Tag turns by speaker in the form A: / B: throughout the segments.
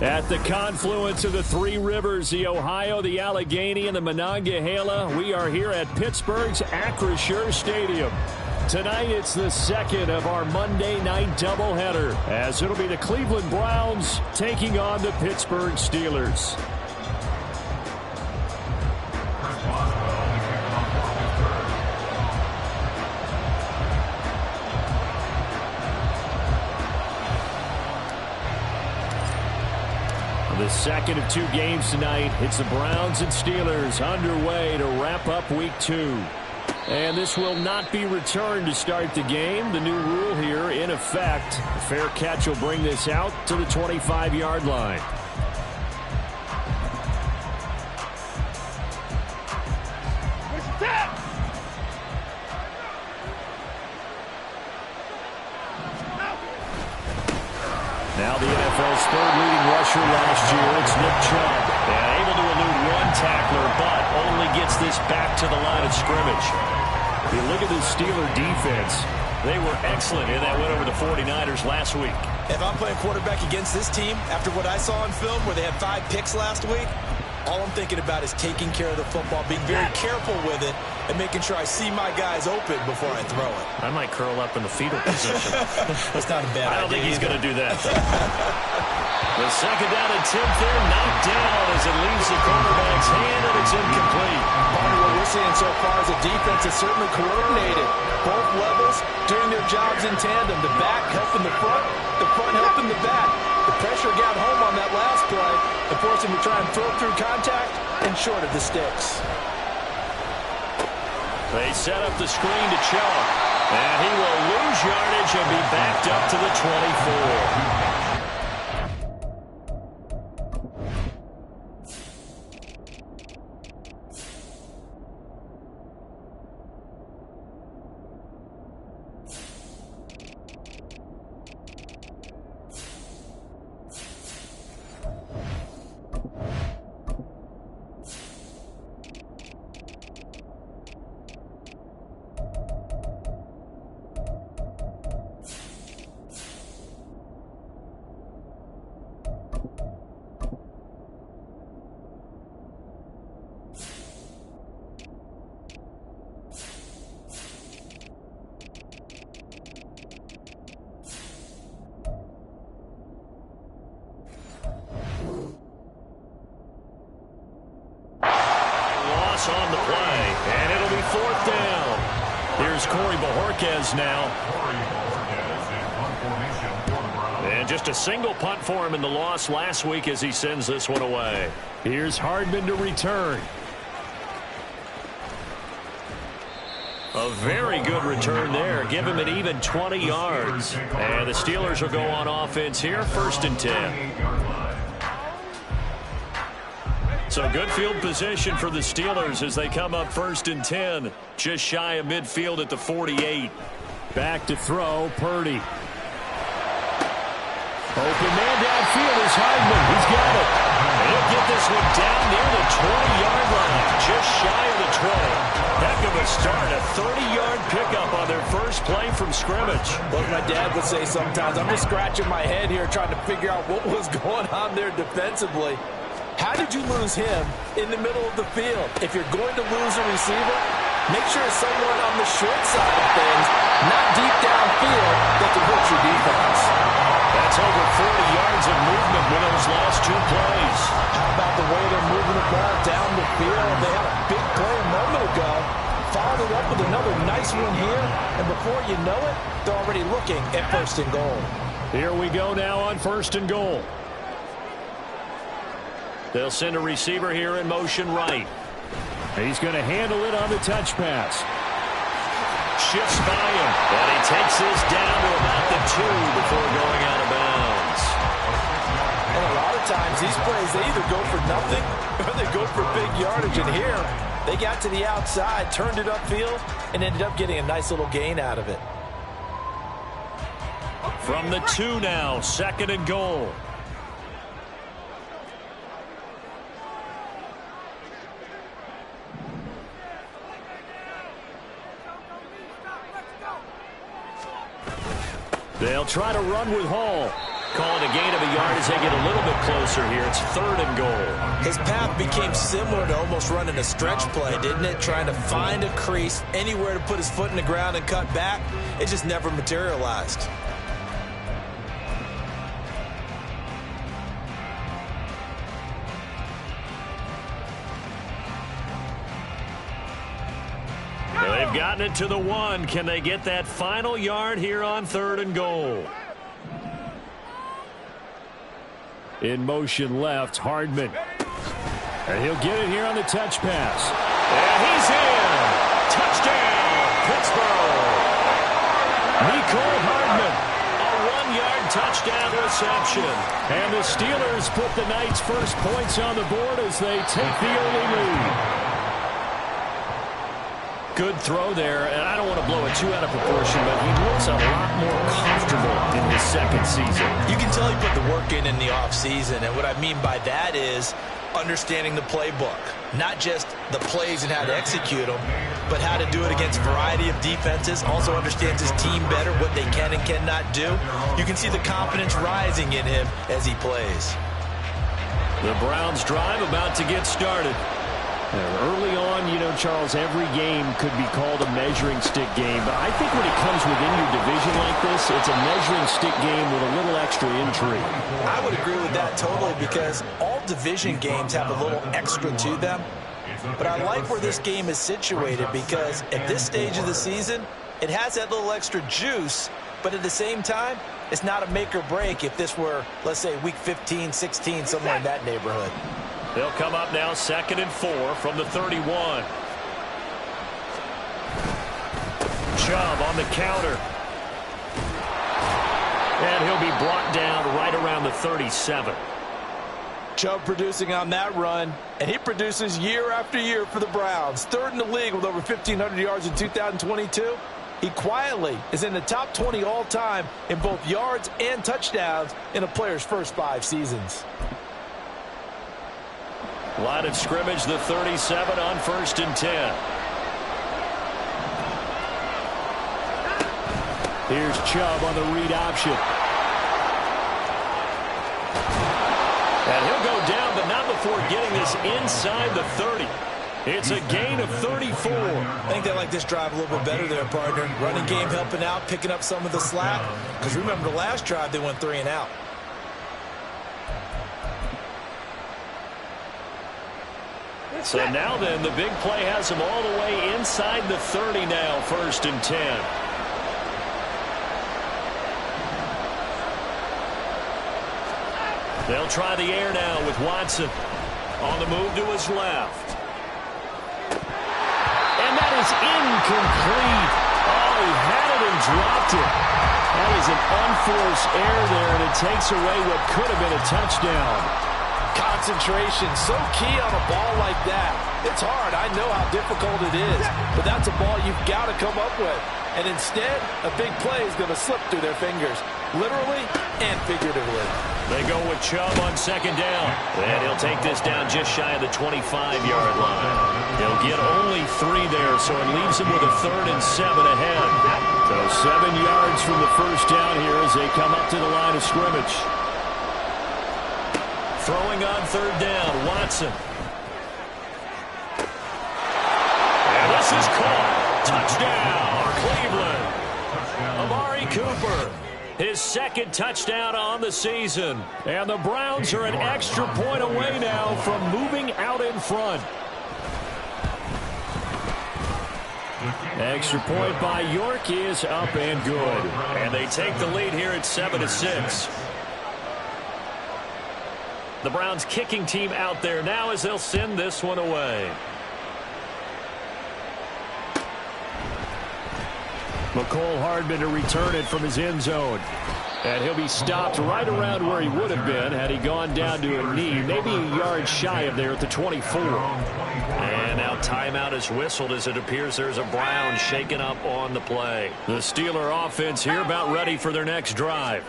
A: At the confluence of the three rivers, the Ohio, the Allegheny, and the Monongahela, we are here at Pittsburgh's Acrisure Stadium. Tonight, it's the second of our Monday night doubleheader, as it'll be the Cleveland Browns taking on the Pittsburgh Steelers. The second of two games tonight. It's the Browns and Steelers underway to wrap up week 2. And this will not be returned to start the game. The new rule here in effect. A fair catch will bring this out to the 25-yard line. Now the NFL's third leading rusher last year, it's Nick Chubb. And able to elude one tackler, but only gets this back to the line of scrimmage. If you look at the Steeler defense, they were excellent in that win over the 49ers last week.
B: If I'm playing quarterback against this team, after what I saw on film where they had 5 picks last week, all I'm thinking about is taking care of the football, being very careful with it, and making sure I see my guys open before I throw it.
A: I might curl up in the fetal position.
B: That's not a bad idea.
A: I don't think he's going to do that. The second down and 10th there, knocked down as it leaves the quarterback's hand, and it's incomplete.
B: Part of what we're seeing so far is the defense is certainly coordinated. Both levels doing their jobs in tandem. The back helping the front helping the back. The pressure got home on that last play and forced him to try and throw through contact and short of the sticks.
A: They set up the screen to Chubb, and he will lose yardage and be backed up to the 24. On the play, and it'll be 4th down. Here's Corey Bojorquez now. And just a single punt for him in the loss last week as he sends this one away. Here's Hardman to return. A very good return there. Give him an even 20 yards. And the Steelers will go on offense here, 1st and 10. So good field position for the Steelers as they come up 1st and 10. Just shy of midfield at the 48. Back to throw, Purdy. Open man downfield is Hardman. He's got it. And he'll get this one down near the 20-yard line. Just shy of the 20. Heck of a start. A 30-yard pickup on their first play from scrimmage.
B: What my dad would say sometimes, I'm just scratching my head here trying to figure out what was going on there defensively. How did you lose him in the middle of the field? If you're going to lose a receiver, make sure it's someone on the short side of things, not deep downfield, that can hurt your defense.
A: That's over 40 yards of movement with those last 2 plays.
B: How about the way they're moving the ball down the field? They had a big play a moment ago, followed it up with another nice one here, and before you know it, they're already looking at 1st and goal.
A: Here we go now on 1st and goal. They'll send a receiver here in motion right. He's going to handle it on the touch pass. Shifts by him, and he takes this down to about the 2 before going out of bounds.
B: And a lot of times, these plays, they either go for nothing or they go for big yardage. And here, they got to the outside, turned it upfield, and ended up getting a nice little gain out of it.
A: From the 2 now, 2nd and goal. They'll try to run with Hall. Calling a gain of a yard as they get a little bit closer here. It's 3rd and goal.
B: His path became similar to almost running a stretch play, didn't it? Trying to find a crease, anywhere to put his foot in the ground and cut back. It just never materialized.
A: They've gotten it to the 1. Can they get that final yard here on 3rd and goal? In motion left, Hardman. And he'll get it here on the touch pass. And he's in. Touchdown, Pittsburgh. Nicole Hardman, a 1-yard touchdown reception. And the Steelers put the Knights' first points on the board as they take the early lead. Good throw there, and I don't want to blow it too out of proportion, but he looks a lot more comfortable in his second season.
B: You can tell he put the work in the offseason, and what I mean by that is understanding the playbook. Not just the plays and how to execute them, but how to do it against a variety of defenses. Also understands his team better, what they can and cannot do. You can see the confidence rising in him as he plays.
A: The Browns drive about to get started. Early on, you know, Charles, every game could be called a measuring stick game. But I think when it comes within your division like this, it's a measuring stick game with a little extra intrigue.
B: I would agree with that totally because all division games have a little extra to them. But I like where this game is situated because at this stage of the season, it has that little extra juice. But at the same time, it's not a make or break if this were, let's say, week 15, 16, somewhere in that neighborhood.
A: They'll come up now 2nd and 4 from the 31. Chubb on the counter. And he'll be brought down right around the 37.
B: Chubb producing on that run, and he produces year after year for the Browns. 3rd in the league with over 1,500 yards in 2022. He quietly is in the top 20 all-time in both yards and touchdowns in a player's first 5 seasons.
A: Line of scrimmage, the 37 on 1st and 10. Here's Chubb on the read option. And he'll go down, but not before getting this inside the 30. It's a gain of 34.
B: I think they like this drive a little bit better there, partner. Running game helping out, picking up some of the slack. Because remember the last drive, they went 3 and out.
A: So now then, the big play has him all the way inside the 30 now, 1st and 10. They'll try the air now with Watson on the move to his left. And that is incomplete. Oh, he had it and dropped it. That is an unforced error there, and it takes away what could have been a touchdown.
B: Concentration, so key on a ball like that. It's hard. I know how difficult it is, but that's a ball you've got to come up with. And instead, a big play is going to slip through their fingers, literally and figuratively.
A: They go with Chubb on 2nd down. And he'll take this down just shy of the 25-yard line. He'll get only 3 there, so it leaves him with a 3rd and 7 ahead. So 7 yards from the first down here as they come up to the line of scrimmage. Throwing on 3rd down, Watson. And this is caught. Touchdown, Cleveland. Amari Cooper, his 2nd touchdown on the season. And the Browns are an extra point away now from moving out in front. Extra point by York is up and good. And they take the lead here at 7-6. The Browns kicking team out there now as they'll send this one away. McCole Hardman to return it from his end zone. And he'll be stopped right around where he would have been had he gone down to a knee, maybe a yard shy of there at the 24. And now timeout is whistled as it appears there's a Brown shaken up on the play. The Steeler offense here about ready for their next drive.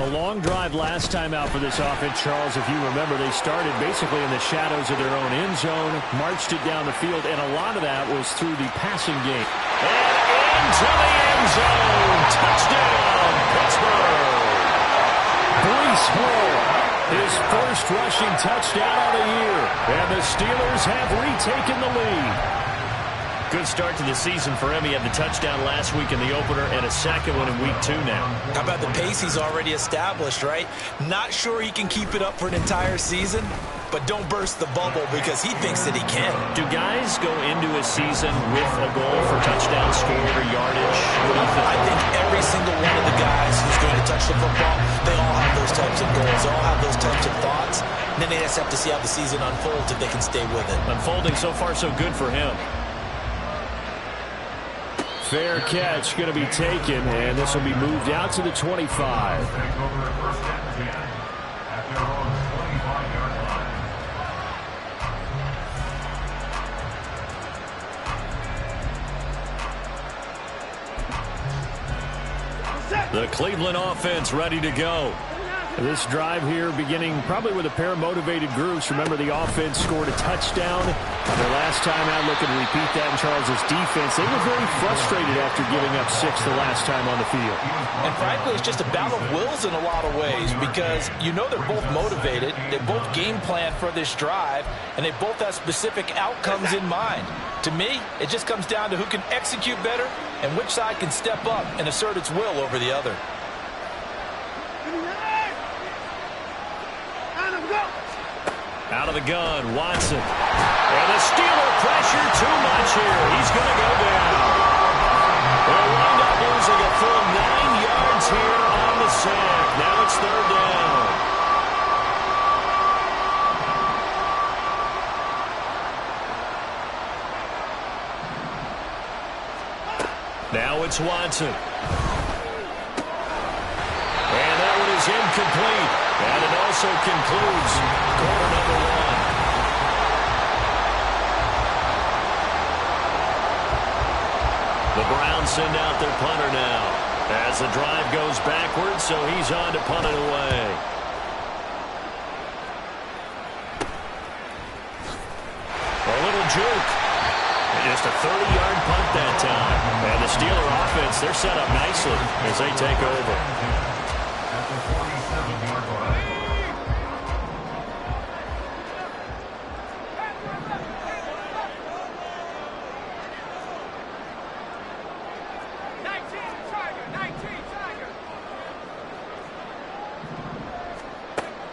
A: A long drive last time out for this offense, Charles. If you remember, they started basically in the shadows of their own end zone, marched it down the field, and a lot of that was through the passing game. And into the end zone. Touchdown, Pittsburgh. Breece Hall, his first rushing touchdown of the year. And the Steelers have retaken the lead.
C: Good start to the season for him. He had the touchdown last week in the opener and a second one in week 2 now.
B: How about the pace he's already established, right? Not sure he can keep it up for an entire season, but don't burst the bubble because he thinks that he can.
C: Do guys go into a season with a goal for touchdown scored or yardage? What do you think?
B: I think every single one of the guys who's going to touch the football, they all have those types of goals. They all have those types of thoughts. And then they just have to see how the season unfolds if they can stay with it.
C: Unfolding so far so good for him.
A: Fair catch going to be taken, and this will be moved out to the 25.
C: The Cleveland offense ready to go.
A: This drive here beginning probably with a pair of motivated groups. Remember, the offense scored a touchdown. Their last time out, looking to repeat that in Charles' defense. They were very frustrated after giving up 6 the last time on the field.
B: And frankly, it's just a battle of wills in a lot of ways because you know they're both motivated. They both game plan for this drive, and they both have specific outcomes in mind. To me, it just comes down to who can execute better and which side can step up and assert its will over the other.
C: Out of the gun, Watson. And the Steeler pressure too much here. He's going to go down. They'll wind up losing a full 9 yards here on the sack. Now it's 3rd down. Now it's Watson. And that one is incomplete. And it also concludes quarter number 1. The Browns send out their punter now as the drive goes backwards, so he's on to punt it away. A little juke. Just a 30-yard punt that time. And the Steeler offense, they're set up nicely as they take over.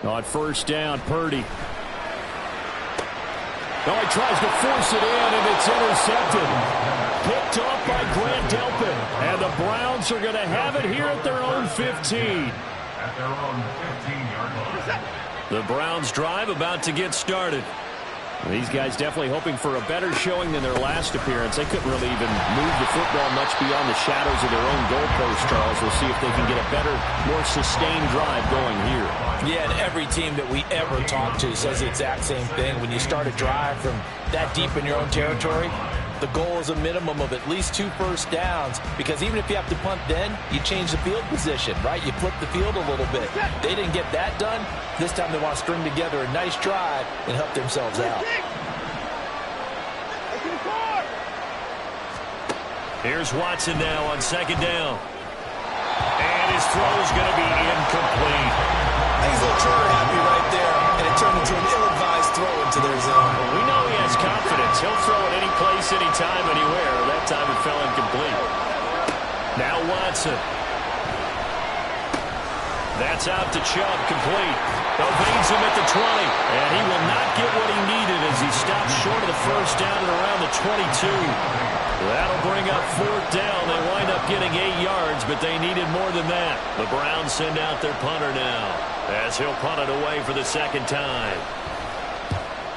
A: On 1st down, Purdy. Oh, he tries to force it in, and it's intercepted. Picked off by Grant Delpit. And the Browns are going to have it here at their own 15.
C: The Browns drive about to get started.
A: These guys definitely hoping for a better showing than their last appearance. They couldn't really even move the football much beyond the shadows of their own goalpost, Charles. We'll see if they can get a better, more sustained drive going here.
B: Yeah, and every team that we ever talk to says the exact same thing. When you start a drive from that deep in your own territory, the goal is a minimum of at least 2 first downs, because even if you have to punt then, you change the field position, right? You flip the field a little bit. They didn't get that done. This time they want to string together a nice drive and help themselves out.
C: Here's Watson now on 2nd down. And his throw is going to be incomplete.
B: He's a little trigger happy right there, and it turned into an ill-advised throw into their zone.
C: Well, we know he has confidence. He'll throw it any place, anytime, anywhere. That time it fell incomplete. Now Watson. That's out to Chubb, complete. Evades him at the 20, and he will not get what he needed as he stops short of the 1st down at around the 22. That'll bring up 4th down. They wind up getting 8 yards, but they needed more than that. The Browns send out their punter now as he'll punt it away for the 2nd time.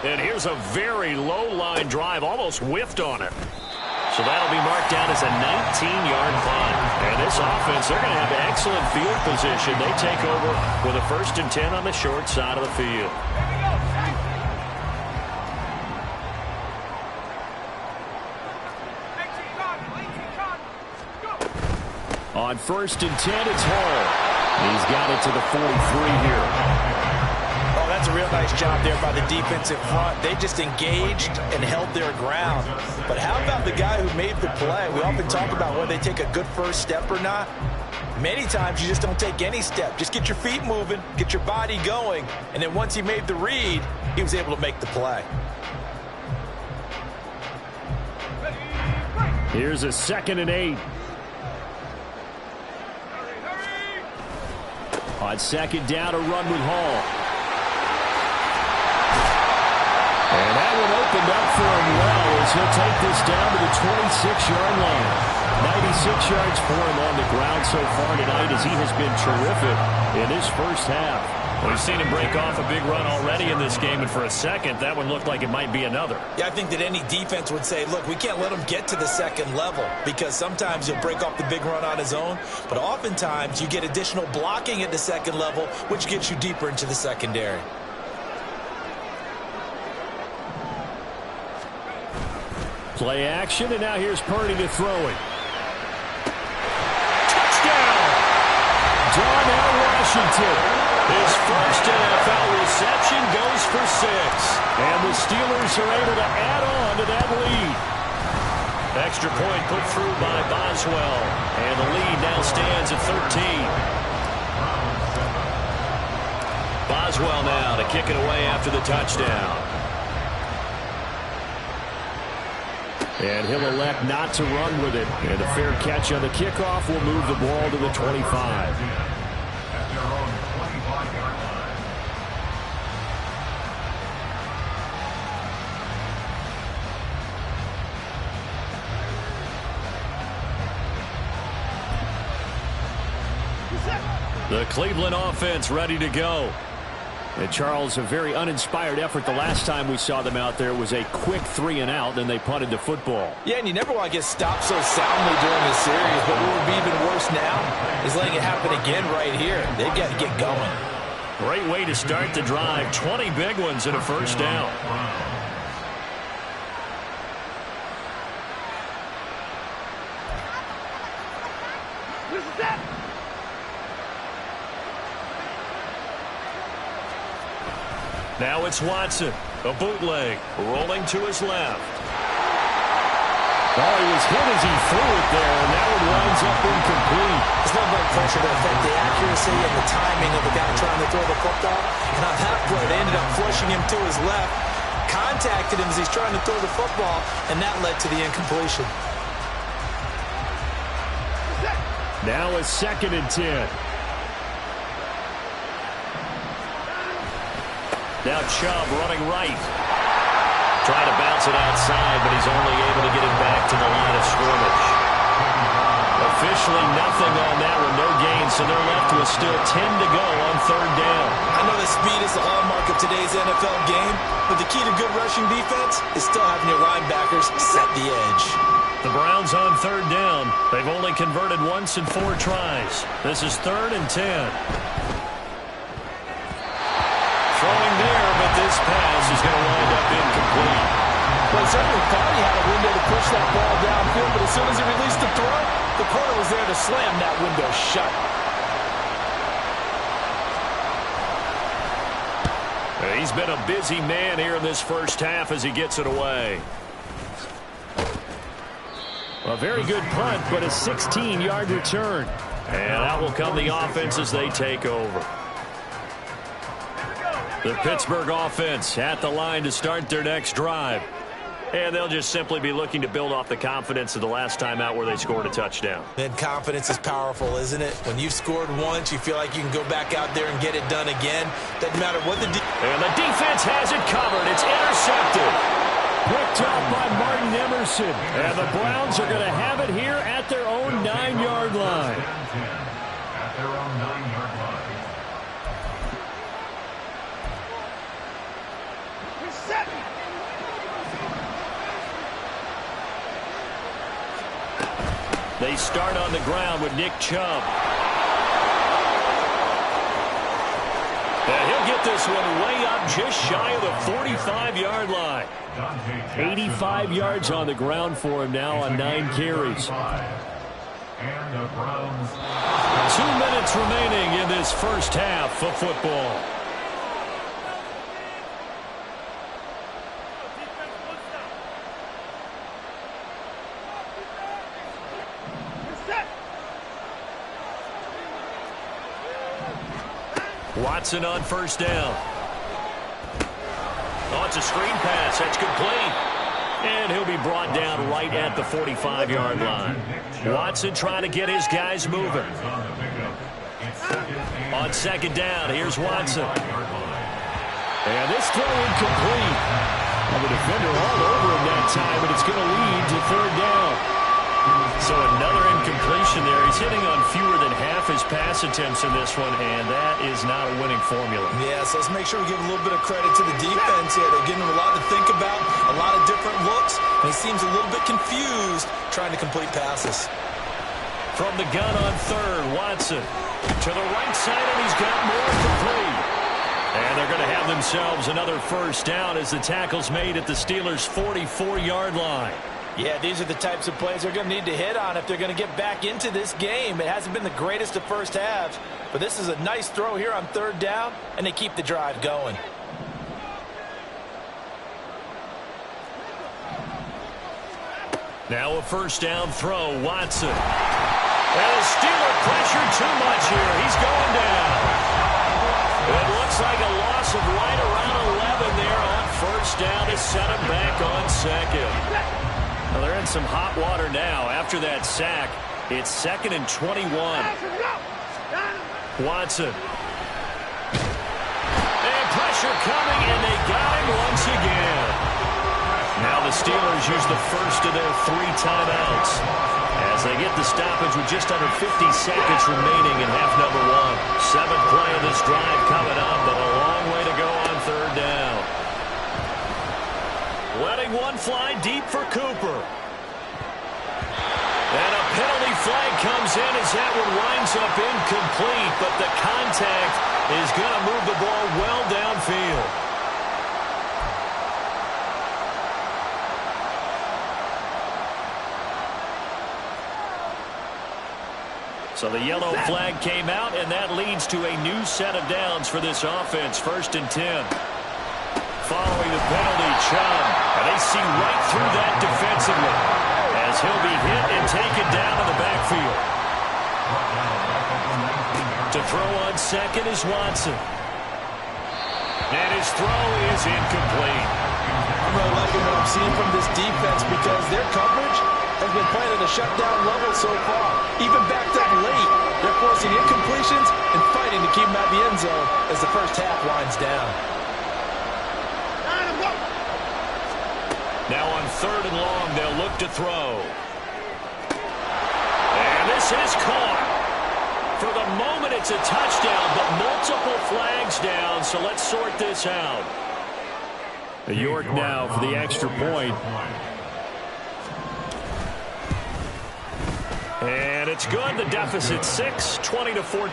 C: And here's a very low-line drive, almost whiffed on it. So that'll be marked down as a 19-yard punt. And this offense, they're going to have excellent field position. They take over with a 1st and 10 on the short side of the field.
A: On 1st and 10, it's Hall. He's got it to the 43 here.
B: Oh, that's a real nice job there by the defensive front. They just engaged and held their ground. But how about the guy who made the play? We often talk about whether they take a good first step or not. Many times you just don't take any step. Just get your feet moving, get your body going, and then once he made the read, he was able to make the play.
A: Here's a 2nd and 8. On 2nd down, a run with Hall. And that one opened up for him well as he'll take this down to the 26-yard line. 96 yards for him on the ground so far tonight as he has been terrific in his first half.
C: We've seen him break off a big run already in this game, and for a second, that one looked like it might be another.
B: Yeah, I think that any defense would say, look, we can't let him get to the second level because sometimes he'll break off the big run on his own, but oftentimes you get additional blocking at the second level, which gets you deeper into the secondary.
A: Play action, and now here's Purdy to throw it.
C: Touchdown!
A: Darnell Washington.
C: His first NFL reception goes for 6.
A: And the Steelers are able to add on to that lead.
C: Extra point put through by Boswell. And the lead now stands at 13. Boswell now to kick it away after the touchdown.
A: And he'll elect not to run with it. And a fair catch on the kickoff will move the ball to the 25.
C: The Cleveland offense ready to go.
A: And Charles, a very uninspired effort. The last time we saw them out there was a quick 3 and out, then they punted the football.
B: Yeah, and you never want to get stopped so soundly during the series, but what would be even worse now is letting it happen again right here. They've got to get going.
C: Great way to start the drive. 20 big ones and a first down. Now it's Watson, a bootleg, rolling to his left.
A: Oh, he was hit as he threw it there, and that one winds up incomplete.
B: There's no blood pressure to affect the accuracy and the timing of the guy trying to throw the football. And on that play, they ended up flushing him to his left, contacted him as he's trying to throw the football, and that led to the incompletion.
A: Now a 2nd and 10.
C: Now Chubb running right. Trying to bounce it outside, but he's only able to get it back to the line of scrimmage. Officially nothing on that one, no gain, so they're left with still 10 to go on 3rd down.
B: I know that speed is the hallmark of today's NFL game, but the key to good rushing defense is still having your linebackers set the edge.
C: The Browns on 3rd down. They've only converted once in 4 tries. This is 3rd and 10. Throwing there, but this pass is going to wind up incomplete.
B: Well, he certainly thought he had a window to push that ball downfield, but as soon as he released the throw, the corner was there to slam that window shut.
C: He's been a busy man here in this first half as he gets it away.
A: A very good punt, but a 16-yard return.
C: And out will come the offense as they take over. The Pittsburgh offense at the line to start their next drive. And they'll just simply be looking to build off the confidence of the last time out where they scored a touchdown.
B: And confidence is powerful, isn't it? When you've scored once, you feel like you can go back out there and get it done again. Doesn't matter what the...
C: And the defense has it covered. It's intercepted.
A: Picked up by Martin Emerson. And the Browns are going to have it here at their own 9-yard line.
D: At their own 9-yard line.
C: They start on the ground with Nick Chubb. And he'll get this one way up just shy of the 45-yard line.
A: 85 yards on the ground for him now on 9 carries.
C: 2 minutes remaining in this first half of football. Watson on first down. Oh, it's a screen pass. That's complete. And he'll be brought down right at the 45-yard line. Watson trying to get his guys moving. On second down, here's Watson.
A: And this throw incomplete. And the defender all over him that time, but it's going to lead to third down.
C: So another incompletion there. He's hitting on fewer than half his pass attempts in this one, and that is not a winning formula.
B: Yeah, so let's make sure we give a little bit of credit to the defense here. They're giving him a lot to think about, a lot of different looks, and he seems a little bit confused trying to complete passes.
C: From the gun on third, Watson to the right side, and he's got more complete. And they're going to have themselves another first down as the tackle's made at the Steelers' 44-yard line.
B: Yeah, these are the types of plays they're going to need to hit on if they're going to get back into this game. It hasn't been the greatest of first halves, but this is a nice throw here on third down, and they keep the drive going.
C: Now a first down throw, Watson. And the Steeler pressure too much here. He's going down. It looks like a loss of right around 11 there on first down to set him back on second. Well, they're in some hot water now. After that sack, it's 2nd and 21. Watson. And pressure coming, and they got him once again. Now the Steelers use the first of their 3 timeouts as they get the stoppage with just under 50 seconds remaining in half number 1. 7th play of this drive coming up, but a long way to go on third down. Letting one fly deep for Cooper. And a penalty flag comes in as that one winds up incomplete, but the contact is going to move the ball well downfield. So the yellow flag came out, and that leads to a new set of downs for this offense. 1st and 10. Following the penalty, Chubb. And they see right through that defensively as he'll be hit and taken down in the backfield. To throw on second is Watson. And his throw is incomplete.
B: I'm really liking what I'm seeing from this defense because their coverage has been playing at a shutdown level so far. Even backed up late, they're forcing incompletions and fighting to keep them at the end zone as the first half winds down.
C: Now on 3rd and long, they'll look to throw. And this is caught. For the moment, it's a touchdown, but multiple flags down, so let's sort this out.
A: York now for the extra point.
C: And it's good. The deficit 6, 20-14.
D: The score,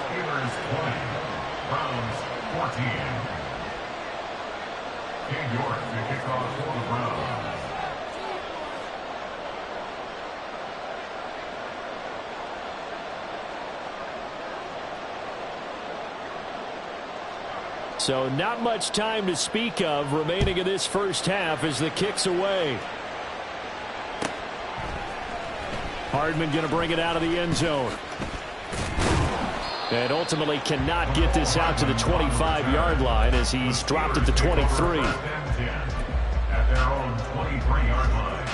D: Steelers 20, Browns 14. In York, the kickoff for the Browns.
A: So not much time to speak of remaining in this first half as the kick's away. Hardman going to bring it out of the end zone. And ultimately cannot get this out to the 25-yard line as he's dropped at the 23.
D: At their own 23-yard line.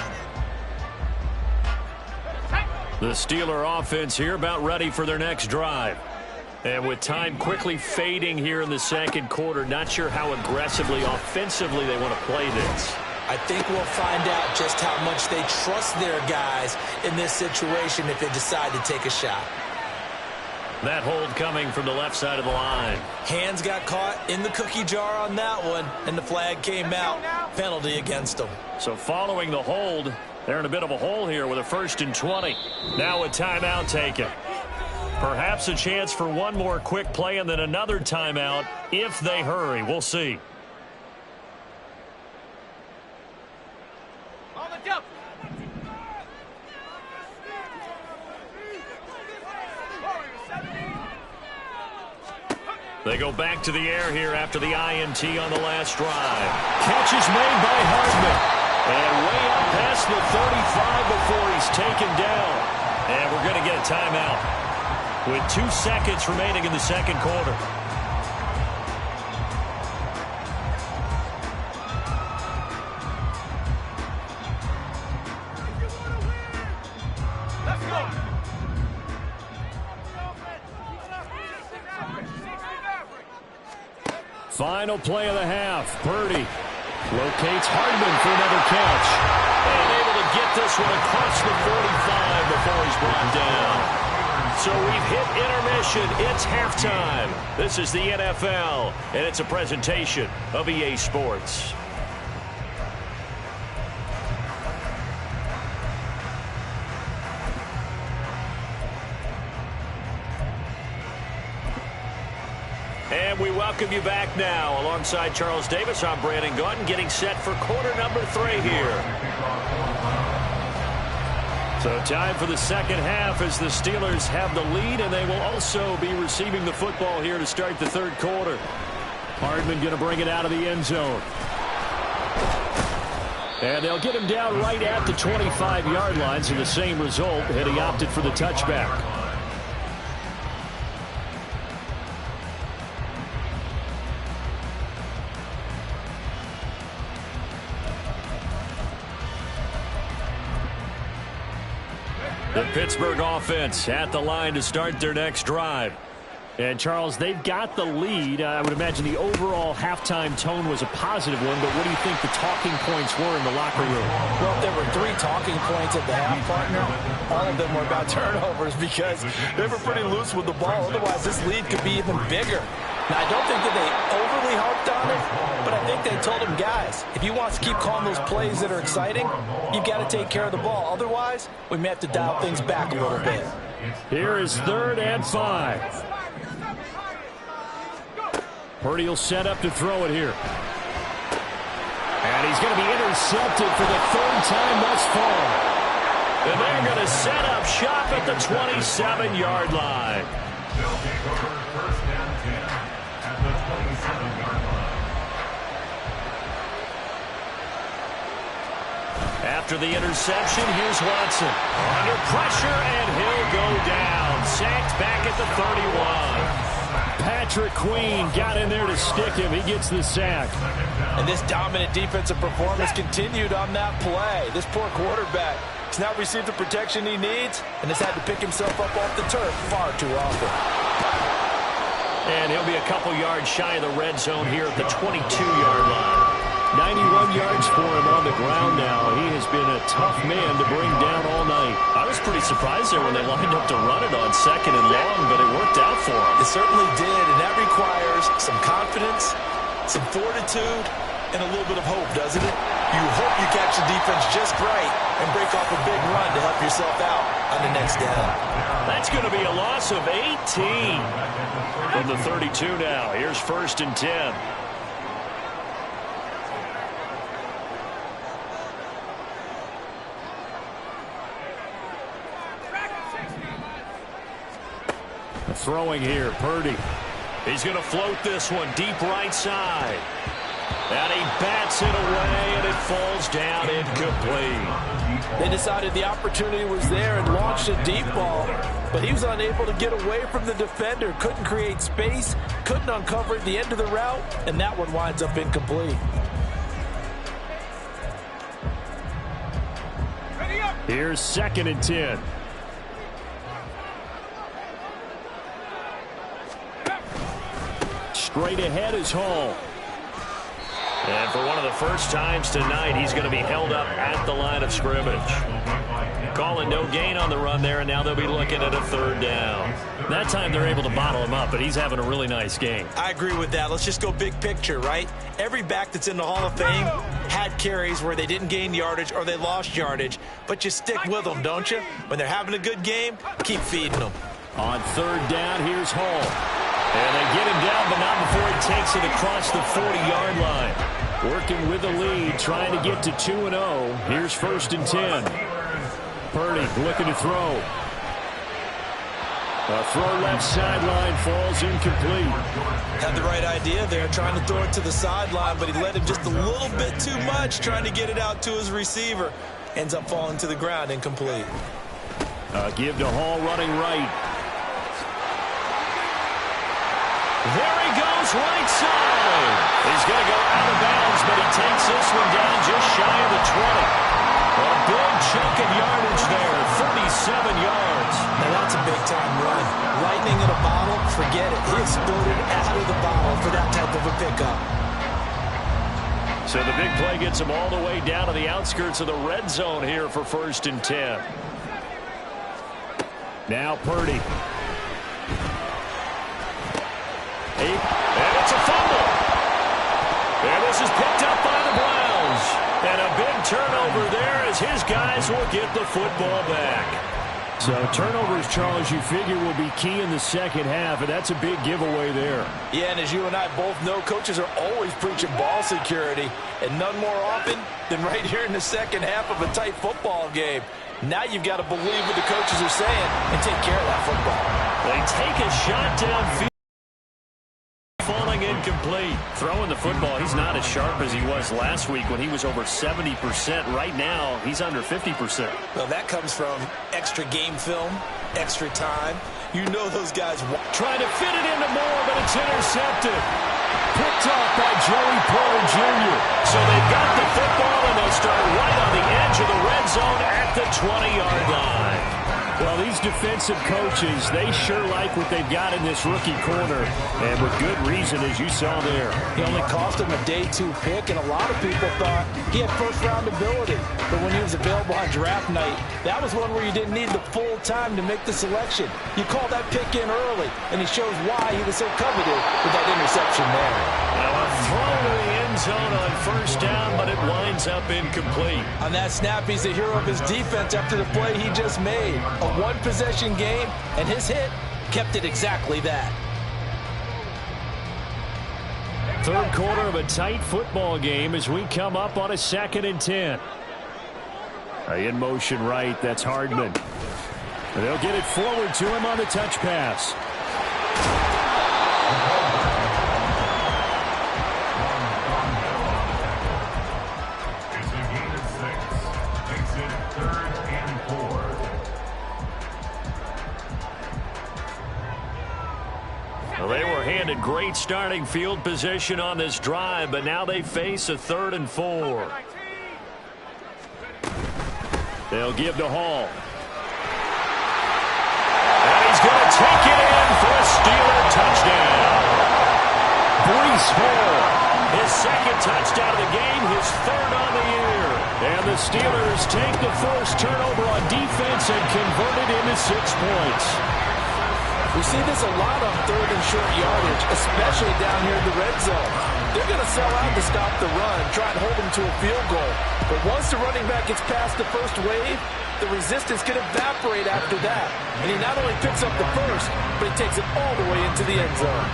C: The Steeler offense here about ready for their next drive. And with time quickly fading here in the second quarter, not sure how aggressively, offensively they want to play this.
B: I think we'll find out just how much they trust their guys in this situation if they decide to take a shot.
C: That hold coming from the left side of the line.
B: Hands got caught in the cookie jar on that one, and the flag came out. Penalty against them.
C: So following the hold, they're in a bit of a hole here with a 1st and 20. Now a timeout taken. Perhaps a chance for one more quick play and then another timeout if they hurry. We'll see. They go back to the air here after the INT on the last drive.
A: Catch is made by Hardman.
C: And way up past the 35 before he's taken down. And we're going to get a timeout. with 2 seconds remaining in the second quarter.
A: Final play of the half. Purdy locates Hardman for another catch.
C: And able to get this one across the 45 before he's brought down. So we've hit intermission. It's halftime. This is the NFL, and it's a presentation of EA Sports. And we welcome you back now. Alongside Charles Davis, I'm Brandon Gaudin, getting set for quarter number 3 here.
A: So time for the second half as the Steelers have the lead, and they will also be receiving the football here to start the third quarter. Hardman going to bring it out of the end zone. And they'll get him down right at the 25-yard line, so the same result, and he opted for the touchback. The Pittsburgh offense at the line to start their next drive. And, Charles, they've got the lead. I would imagine the overall halftime tone was a positive one, but what do you think the talking points were in the locker room?
B: Well, there were 3 talking points at the half, partner. All of them were about turnovers because they were pretty loose with the ball. Otherwise, this lead could be even bigger. Now, I don't think that they overly harped on it, but I think they told him, guys, if you want to keep calling those plays that are exciting, you've got to take care of the ball. Otherwise, we may have to dial things back a little bit.
A: Here is 3rd and 5. Purdy will set up to throw it here. And he's going to be intercepted for the 3rd time thus far.
C: And they're going to set up shop at the 27-yard line.
D: They'll take over first and 10 at the 27-yard line.
C: After the interception, here's Watson. Under pressure, and he'll go down. Sacked back at the 31.
A: Patrick Queen got in there to stick him. He gets the sack.
B: And this dominant defensive performance continued on that play. This poor quarterback has now received the protection he needs and has had to pick himself up off the turf far too often.
C: And he'll be a couple yards shy of the red zone here at the 22-yard line.
A: 91 yards for him on the ground now. He has been a tough man to bring down all night.
C: I was pretty surprised there when they lined up to run it on 2nd and long, but it worked out for him.
B: It certainly did, and that requires some confidence, some fortitude, and a little bit of hope, doesn't it? You hope you catch the defense just right and break off a big run to help yourself out on the next down.
C: That's going to be a loss of 18 from the 32 now. Here's 1st and 10.
A: Throwing here, Purdy.
C: He's going to float this one deep right side. And he bats it away, and it falls down incomplete.
B: They decided the opportunity was there and launched a deep ball, but he was unable to get away from the defender, couldn't create space, couldn't uncover at the end of the route, and that one winds up incomplete.
A: Here's 2nd and 10. Straight ahead is Hall.
C: And for one of the first times tonight, he's going to be held up at the line of scrimmage. Calling no gain on the run there, and now they'll be looking at a 3rd down.
A: That time they're able to bottle him up, but he's having a really nice game.
B: I agree with that. Let's just go big picture, right? Every back that's in the Hall of Fame had carries where they didn't gain yardage or they lost yardage, but you stick with them, don't you? When they're having a good game, keep feeding them.
A: On 3rd down, here's Hall. And they get him down, but not before he takes it across the 40-yard line. Working with the lead, trying to get to 2-0. Here's 1st and 10. Purdy looking to throw. A throw left sideline, falls incomplete.
B: Had the right idea there, trying to throw it to the sideline, but he led him just a little bit too much, trying to get it out to his receiver. Ends up falling to the ground, incomplete.
A: Give to Hall running right.
C: There he goes, right side. He's going to go out of bounds, but he takes this one down just shy of the 20. A big chunk of yardage there, 37 yards.
B: Now that's a big-time run. Lightning in a bottle, forget it. He exploded out of the bottle for that type of a pickup.
A: So the big play gets him all the way down to the outskirts of the red zone here for 1st and 10. Now Purdy. And it's a fumble. And this is picked up by the Browns. And a big turnover there as his guys will get the football back. So turnovers, Charles, you figure will be key in the second half, and that's a big giveaway there.
B: Yeah, and as you and I both know, coaches are always preaching ball security, and none more often than right here in the second half of a tight football game. Now you've got to believe what the coaches are saying and take care of that football.
C: They take a shot downfield. Falling incomplete. Throwing the football, he's not as sharp as he was last week when he was over 70%. Right now, he's under 50%.
B: Well, that comes from extra game film, extra time. You know those guys
A: trying to fit it into Moore, but it's intercepted. Picked off by Joey Porter Jr. So they've got the football, and they'll start right on the edge of the red zone at the 20-yard line. Well, these defensive coaches, they sure like what they've got in this rookie corner, and with good reason, as you saw there.
B: He only cost him a day 2 pick, and a lot of people thought he had first-round ability. But when he was available on draft night, that was one where you didn't need the full time to make the selection. You call that pick in early, and he shows why he was so coveted with that interception there.
C: Now a throw to the end zone on 1st down, but it winds up incomplete.
B: On that snap, he's the hero of his defense after the play he just made. A one-possession game, and his hit kept it exactly that.
A: Third quarter of a tight football game as we come up on a 2nd and 10. In motion right, that's Hardman. They'll get it forward to him on the touch pass.
D: It's a gain of 6. Makes it 3rd and 4.
A: Well, they were handed great starting field position on this drive, but now they face a 3rd and 4. They'll give to Hall. And he's going to take it in for a Steeler touchdown. Breece Hall, his 2nd touchdown of the game, his 3rd on the year. And the Steelers take the forced turnover on defense and convert it into 6 points.
B: We see this a lot on 3rd and short yardage, especially down here in the red zone. They're going to sell out to stop the run, try and hold them to a field goal. But once the running back gets past the first wave, the resistance can evaporate after that. And he not only picks up the first, but he takes it all the way into the end zone.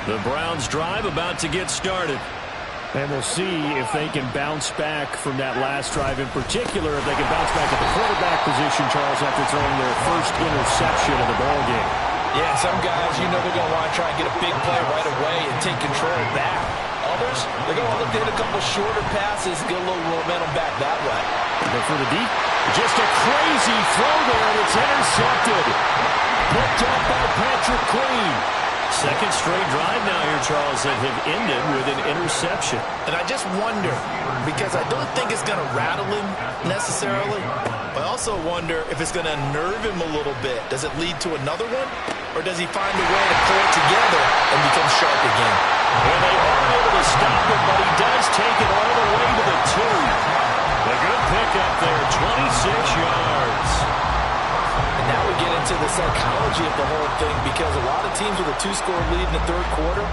A: The Browns drive about to get started. And we'll see if they can bounce back from that last drive, in particular, if they can bounce back at the quarterback position, Charles, after throwing their first interception of the ballgame.
B: Yeah, some guys, you know they're going to want to try and get a big play right away and take control back. Others, they're going to look to hit a couple shorter passes, get a little momentum back that way.
A: But for the deep, just a crazy throw there, and it's intercepted. Picked up by Patrick Queen. 2nd straight drive now here, Charles, that have ended with an interception.
E: And I just wonder, because I don't think it's going to rattle him necessarily, but I also wonder if it's going to unnerve him a little bit. Does it lead to another one? Or does he find a way to pull it together and become sharp again?
A: And they aren't able to stop it, but he does take it all the way to the 2. A good pickup there, 26 yards.
B: And now we get into the psychology of the whole thing, because a lot of teams with a 2-score lead in the 3rd quarter,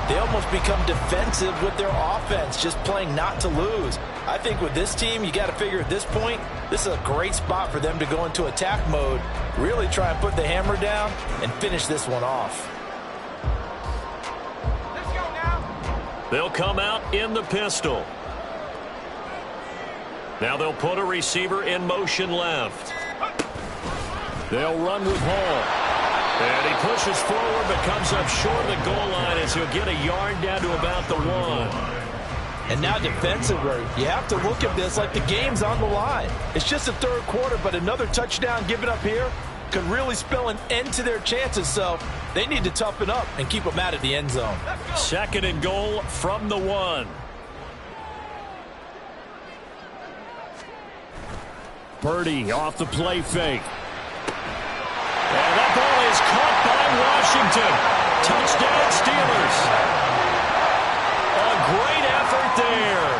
B: they almost become defensive with their offense, just playing not to lose. I think with this team, you got to figure at this point, this is a great spot for them to go into attack mode, really try and put the hammer down and finish this one off.
D: Let's go now.
A: They'll come out in the pistol. Now they'll put a receiver in motion left. They'll run with Hall. And he pushes forward but comes up short of the goal line as he'll get a yard down to about the 1.
B: And now defensively, you have to look at this like the game's on the line. It's just the third quarter, but another touchdown given up here could really spell an end to their chances, so they need to toughen up and keep them out of the end zone.
C: 2nd and goal from the 1.
A: Purdy off the play fake.
C: And that ball is caught by Washington. Touchdown Steelers. A great effort there.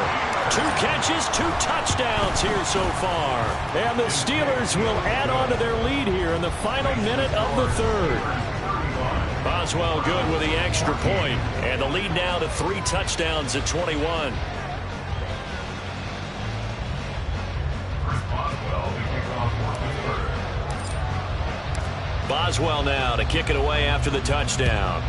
C: 2 catches, 2 touchdowns here so far.
A: And the Steelers will add on to their lead here in the final minute of the 3rd.
C: Boswell good with the extra point. And the lead now to 3 touchdowns at 21. Boswell now to kick it away after the touchdown.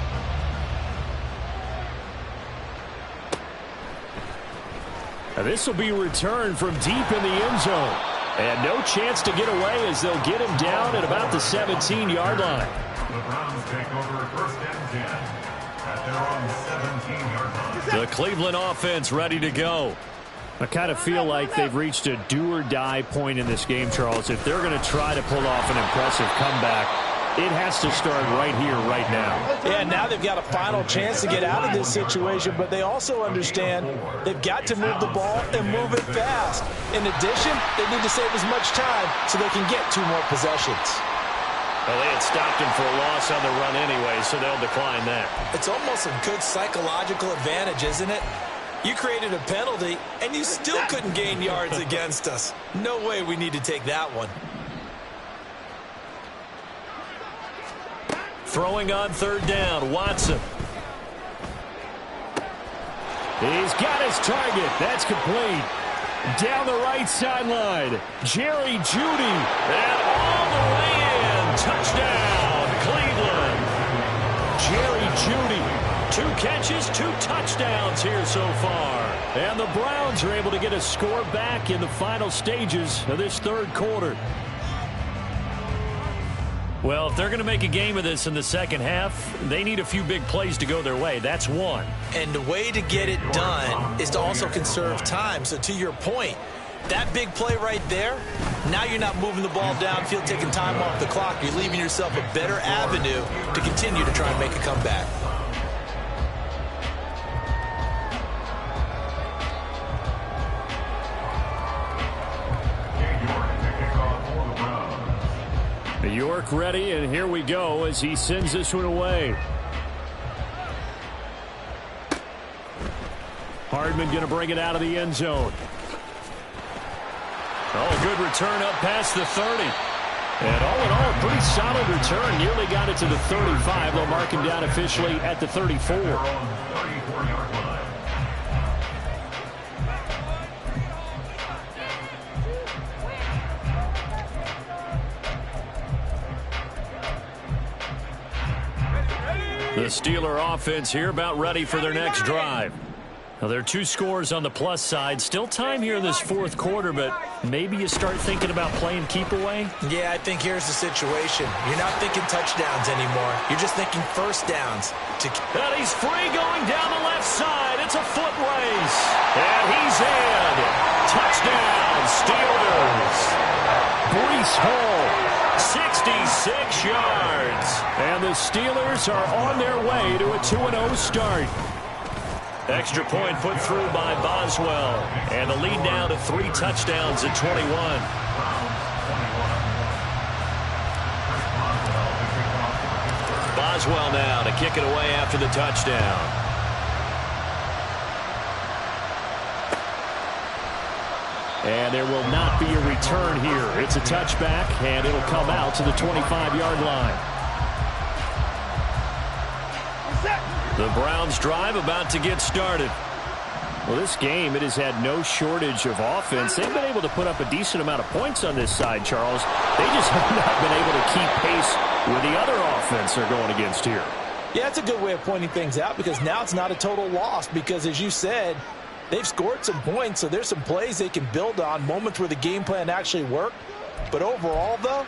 A: Now this will be returned from deep in the end zone. And no chance to get away as they'll get him down at about the 17-yard line.
D: The Browns take over 1st and 10 at their own 17-yard line.
C: The Cleveland offense ready to go.
A: I kind of feel like they've reached a do-or-die point in this game, Charles. If they're going to try to pull off an impressive comeback, it has to start right here, right now.
B: Yeah, now they've got a final chance to get out of this situation, but they also understand they've got to move the ball and move it fast. In addition, they need to save as much time so they can get 2 more possessions.
C: Well, they had stopped him for a loss on the run anyway, so they'll decline that.
B: It's almost a good psychological advantage, isn't it? You created a penalty, and you still couldn't gain yards against us. No way we need to take that one.
C: Throwing on 3rd down, Watson.
A: He's got his target. That's complete. Down the right sideline, Jerry Jeudy.
C: And all the way in. Touchdown, Cleveland.
A: Jerry Jeudy.
C: 2 catches, 2 touchdowns here so far.
A: And the Browns are able to get a score back in the final stages of this 3rd quarter.
C: Well, if they're going to make a game of this in the 2nd half, they need a few big plays to go their way. That's one.
B: And the way to get it done is to also conserve time. So to your point, that big play right there, now you're not moving the ball downfield, taking time off the clock. You're leaving yourself a better avenue to continue to try and make a comeback.
A: York ready, and here we go as he sends this one away. Hardman going to bring it out of the end zone.
C: Oh, good return up past the 30.
A: And all in all, pretty solid return. Nearly got it to the 35. They'll mark him down officially at the 34.
C: The Steeler offense here about ready for their next drive. Now, there are 2 scores on the plus side. Still time here in this 4th quarter, but maybe you start thinking about playing keep away?
B: Yeah, I think here's the situation. You're not thinking touchdowns anymore. You're just thinking 1st downs.
C: And he's free going down the left side. It's a foot race. And he's in. Touchdown, Steelers.
A: Breece Hall.
C: 66 yards.
A: And the Steelers are on their way to a 2-0 start.
C: Extra point put through by Boswell. And the lead now to 3 touchdowns at 21. Boswell now to kick it away after the touchdown.
A: And there will not be a return here. It's a touchback, and it'll come out to the 25-yard line.
C: The Browns drive about to get started.
A: Well, this game, it has had no shortage of offense. They've been able to put up a decent amount of points on this side, Charles. They just have not been able to keep pace with the other offense they're going against here.
B: Yeah, it's a good way of pointing things out because now it's not a total loss because, as you said, they've scored some points, so there's some plays they can build on, moments where the game plan actually worked. But overall, though,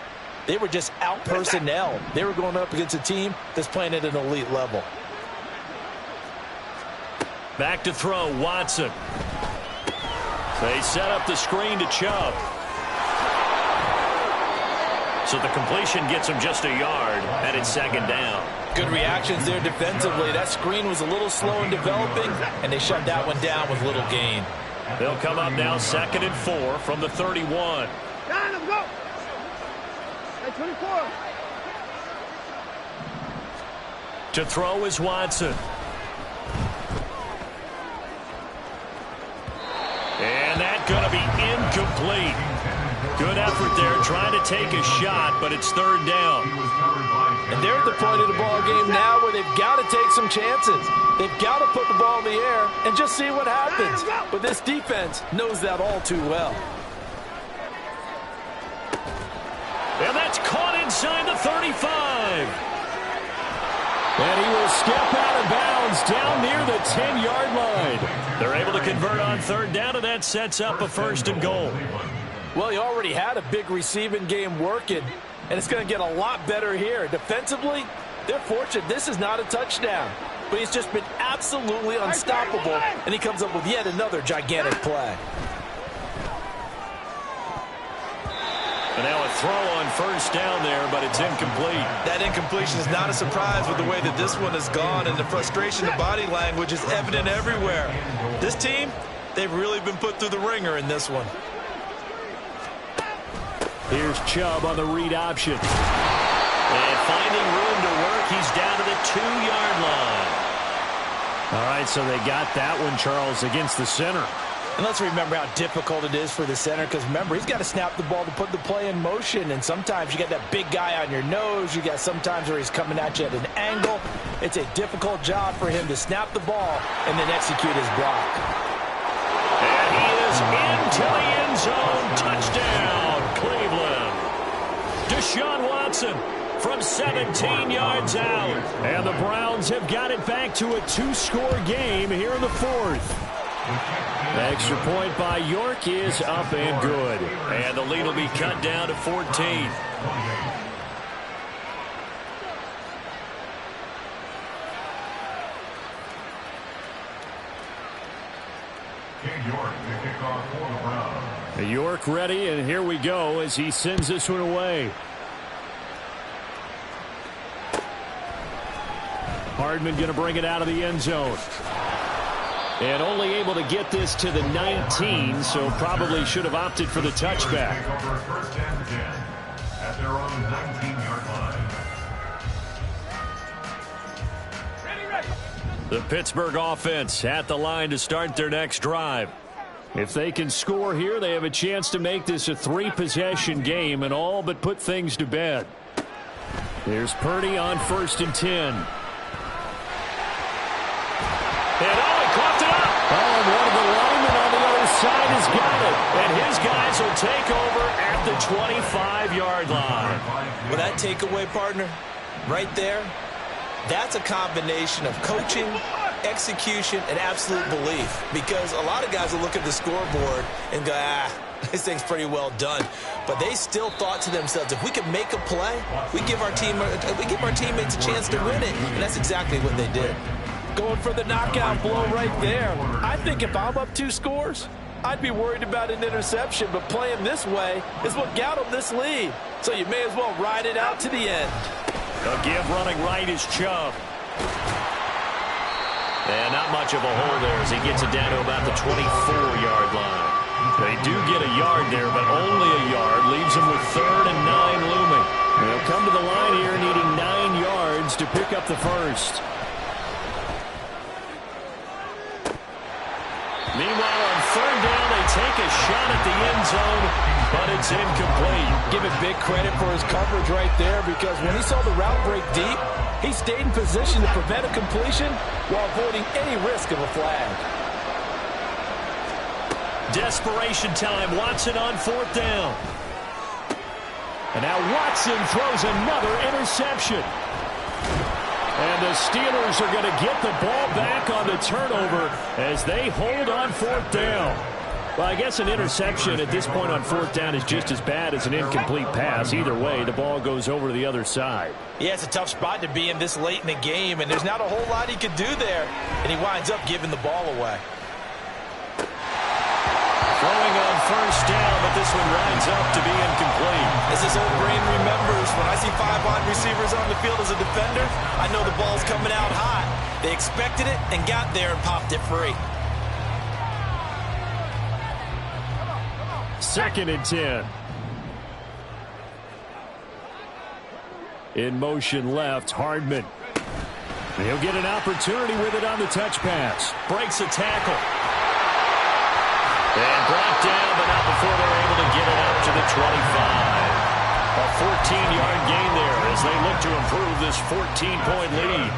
B: they were just out-personnel. They were going up against a team that's playing at an elite level.
C: Back to throw, Watson. They set up the screen to Chubb. So the completion gets him just a yard, and it's second down.
B: Good reactions there defensively. That screen was a little slow in developing, and they shut that one down with little gain.
C: They'll come up now 2nd and 4 from the 31.
F: Let's go. Hey, 24.
C: To throw is Watson. And that's going to be incomplete. Good effort there, trying to take a shot, but it's third down.
B: And they're at the point of the ball game now where they've got to take some chances. They've got to put the ball in the air and just see what happens. But this defense knows that all too well.
C: And that's caught inside the 35.
A: And he will step out of bounds down near the 10-yard line.
C: They're able to convert on third down, and that sets up a 1st and goal.
B: Well, he already had a big receiving game working, and it's going to get a lot better here. Defensively, they're fortunate this is not a touchdown. But he's just been absolutely unstoppable, and he comes up with yet another gigantic play.
C: And now a throw on 1st down there, but it's incomplete.
E: That incompletion is not a surprise with the way that this one has gone, and the frustration, the body language is evident everywhere. This team, they've really been put through the ringer in this one.
A: Here's Chubb on the read option.
C: And finding room to work, he's down to the 2-yard line.
A: All right, so they got that one, Charles, against the center.
B: And let's remember how difficult it is for the center, because remember, he's got to snap the ball to put the play in motion, and sometimes you got that big guy on your nose. You got sometimes where he's coming at you at an angle. It's a difficult job for him to snap the ball and then execute his block.
C: And he is into the end zone. Touchdown, Cleveland. Deshaun Watson from 17 yards out.
A: And the Browns have got it back to a 2-score game here in the 4th. The extra point by York is up and good.
C: And the lead will be cut down to 14.
A: York ready, and here we go as he sends this one away. Hardman going to bring it out of the end zone. And only able to get this to the 19, so probably should have opted for the touchback.
D: First and 10 at their own 19-yard line.
A: The Pittsburgh offense at the line to start their next drive. If they can score here, they have a chance to make this a 3-possession game and all but put things to bed. There's Purdy on 1st and 10.
C: And he coughed it up.
A: Oh, and one of the linemen on the other side has got it.
C: And his guys will take over at the 25-yard line.
E: Well, that takeaway, partner, right there, that's a combination of coaching, execution, and absolute belief. Because a lot of guys will look at the scoreboard and go, this thing's pretty well done. But they still thought to themselves, if we could make a play, we give our teammates a chance to win it. And that's exactly what they did.
B: Going for the knockout blow right there. I think if I'm up 2 scores, I'd be worried about an interception, but playing this way is what got them this lead. So you may as well ride it out to the end.
C: The give running right is Chubb. And not much of a hole there as he gets it down to about the 24-yard line. They do get a yard there, but only a yard. Leaves them with 3rd and 9 looming.
A: They'll come to the line here needing 9 yards to pick up the first.
C: Meanwhile, on 3rd down, they take a shot at the end zone, but it's incomplete.
B: Give it big credit for his coverage right there, because when he saw the route break deep, he stayed in position to prevent a completion while avoiding any risk of a flag.
C: Desperation time. Watson on 4th down.
A: And now Watson throws another interception. And the Steelers are going to get the ball back on the turnover as they hold on 4th down. Well, I guess an interception at this point on 4th down is just as bad as an incomplete pass. Either way, the ball goes over to the other side.
B: Yeah, it's a tough spot to be in this late in the game, and there's not a whole lot he could do there. And he winds up giving the ball away.
A: Throw
C: first down, but this one winds up to be incomplete.
B: As this old brain remembers, when I see 5 wide receivers on the field as a defender, I know the ball's coming out hot. They expected it and got there and popped it free.
A: 2nd and 10. In motion left, Hardman. He'll get an opportunity with it on the touch pass.
C: Breaks a tackle. And brought down, but not before they're able to get it up to the 25. A 14-yard gain there as they look to improve this 14-point lead.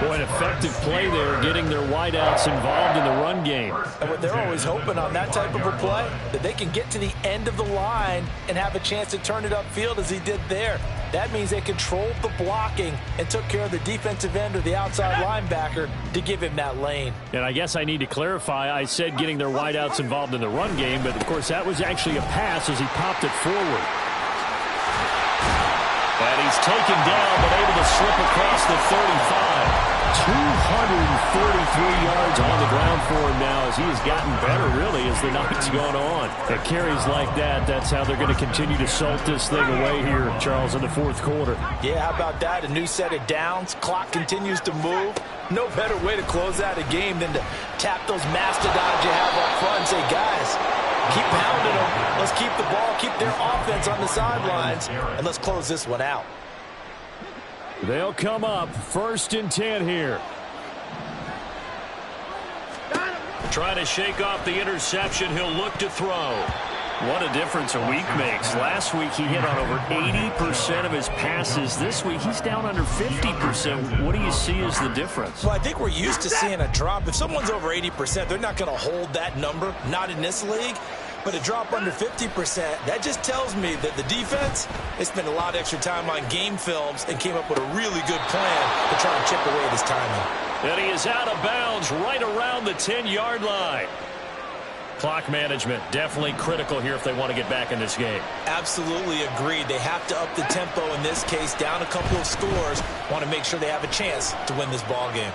A: Boy, an effective play there, getting their wideouts involved in the run game.
B: And what they're always hoping on that type of a play, that they can get to the end of the line and have a chance to turn it upfield as he did there. That means they controlled the blocking and took care of the defensive end or the outside linebacker to give him that lane.
A: And I guess I need to clarify, I said getting their wideouts involved in the run game, but of course that was actually a pass as he popped it forward.
C: And he's taken down, but able to slip across the 35.
A: 243 yards on the ground for him now as he has gotten better, really, as the night's gone on. At carries like that, that's how they're going to continue to salt this thing away here, Charles, in the 4th quarter.
B: Yeah, how about that? A new set of downs. Clock continues to move. No better way to close out a game than to tap those mastodons you have up front and say, guys, keep pounding them. Let's keep the ball, keep their offense on the sidelines, and let's close this one out.
A: They'll come up 1st and 10 here.
C: Trying to shake off the interception. He'll look to throw. What a difference a week makes. Last week he hit on over 80% of his passes. This week he's down under 50%. What do you see as the difference?
B: Well, I think we're used to seeing a drop. If someone's over 80%, they're not going to hold that number. Not in this league. But a drop under 50%, that just tells me that the defense, they spent a lot of extra time on game films and came up with a really good plan to try to chip away at his timing.
C: And he is out of bounds right around the 10-yard line. Clock management definitely critical here if they want to get back in this game.
B: Absolutely agreed. They have to up the tempo in this case, down a couple of scores. Want to make sure they have a chance to win this ball game.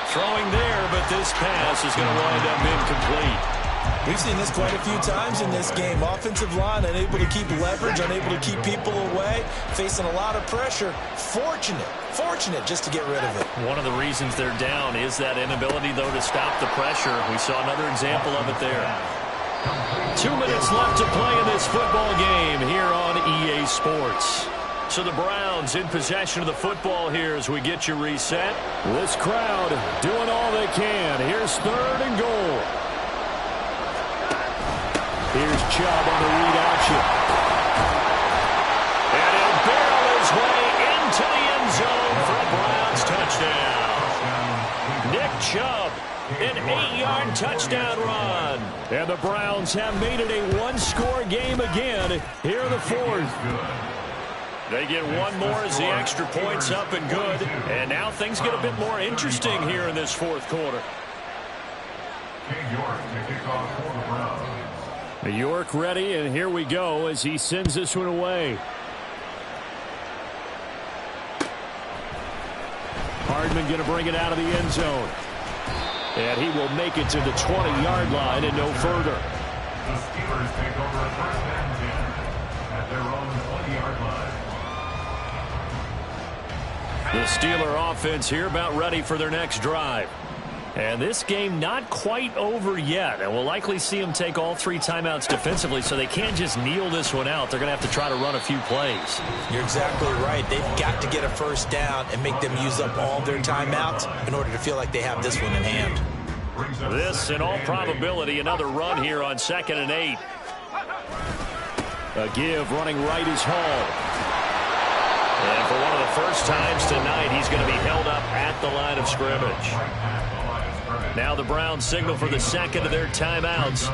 C: Throwing there, but this pass is going to wind up incomplete.
B: We've seen this quite a few times in this game. Offensive line unable to keep leverage, unable to keep people away, facing a lot of pressure. Fortunate just to get rid of it.
C: One of the reasons they're down is that inability, though, to stop the pressure. We saw another example of it there. 2 minutes left to play in this football game here on EA Sports. So the Browns in possession of the football here as we get you reset.
A: This crowd doing all they can. Here's 3rd and goal. Here's Chubb on the read option.
C: And he'll barrel his way into the end zone for a Browns touchdown. Nick Chubb, an 8-yard touchdown run.
A: And the Browns have made it a 1-score game again here in the 4th.
C: They get one more as the extra point's up and good. And now things get a bit more interesting here in this 4th quarter.
A: York ready, and here we go as he sends this one away. Hardman going to bring it out of the end zone. And he will make it to the 20-yard line and no further.
D: The Steelers take over 1st and 10 at their own 20-yard line.
A: The Steeler offense here about ready for their next drive. And this game not quite over yet. And we'll likely see them take all 3 timeouts defensively, so they can't just kneel this one out. They're going to have to try to run a few plays.
B: You're exactly right. They've got to get a first down and make them use up all their timeouts in order to feel like they have this one in hand.
C: This, in all probability, another run here on 2nd and 8.
A: A give running right is Hall.
C: And for one of the first times tonight, he's going to be held up at the line of scrimmage. Now the Browns signal for the second of their timeouts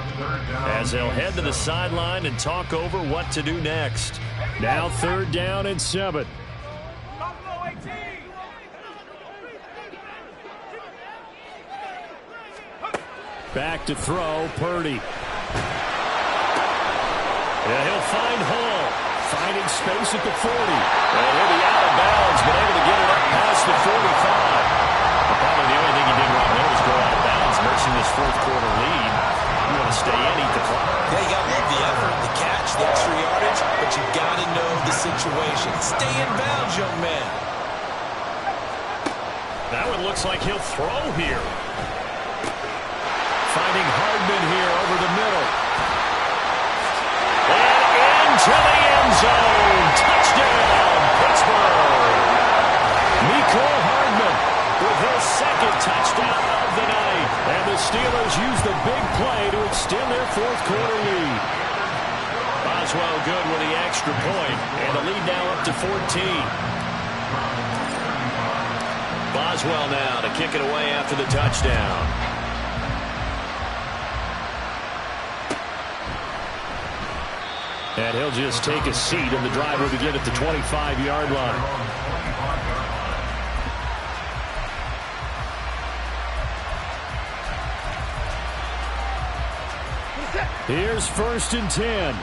C: as they'll head to the sideline and talk over what to do next.
A: Now 3rd down and 7. Back to throw, Purdy.
C: Yeah, he'll find Hall.
A: Finding space at the 40.
C: And he'll be out of bounds, but able to get it up past the 45. Probably the only thing he did wrong there was go out of bounds, nursing this 4th quarter lead. to stay in, eat the clock.
B: Yeah, you got to love the effort, the catch, the extra yardage, but you got to know the situation. Stay in bounds, young man.
C: That one looks like he'll throw here. Finding Hardman here over the middle. And into the end zone. Touchdown, Pittsburgh. Mecole Hardman with his second touchdown of the night. And the Steelers use the big play to extend their fourth quarter lead. Boswell good with the extra point, and the lead now up to 14. Boswell now to kick it away after the touchdown. And he'll just take a seat, and the drive will begin at the 25-yard line. Here's 1st and 10.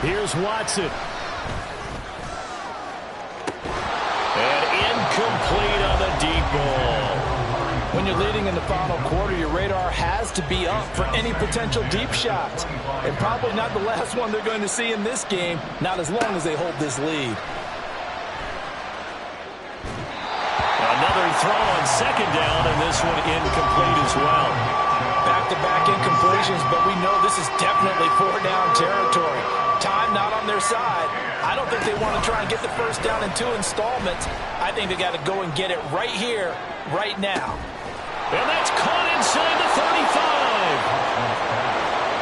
C: Here's Watson. And incomplete on the deep ball.
B: When you're leading in the final quarter, your radar has to be up for any potential deep shots. And probably not the last one they're going to see in this game, not as long as they hold this lead.
C: Another throw on 2nd down, and this one incomplete as well.
B: Back-to-back incompletions, but we know this is definitely 4-down territory. Time not on their side. I don't think they want to try and get the first down in 2 installments. I think they got to go and get it right here, right now.
C: And that's caught inside the 35.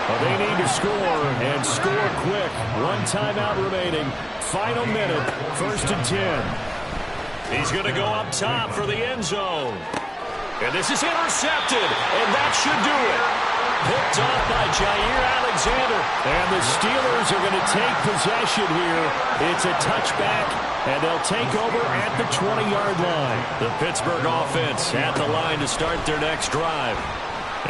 A: Well, they need to score, and score quick. 1 timeout remaining. Final minute, 1st and 10.
C: He's going to go up top for the end zone. And this is intercepted, and that should do it. Picked off by Jair Alexander.
A: And the Steelers are going to take possession here. It's a touchback, and they'll take over at the 20-yard line.
C: The Pittsburgh offense at the line to start their next drive.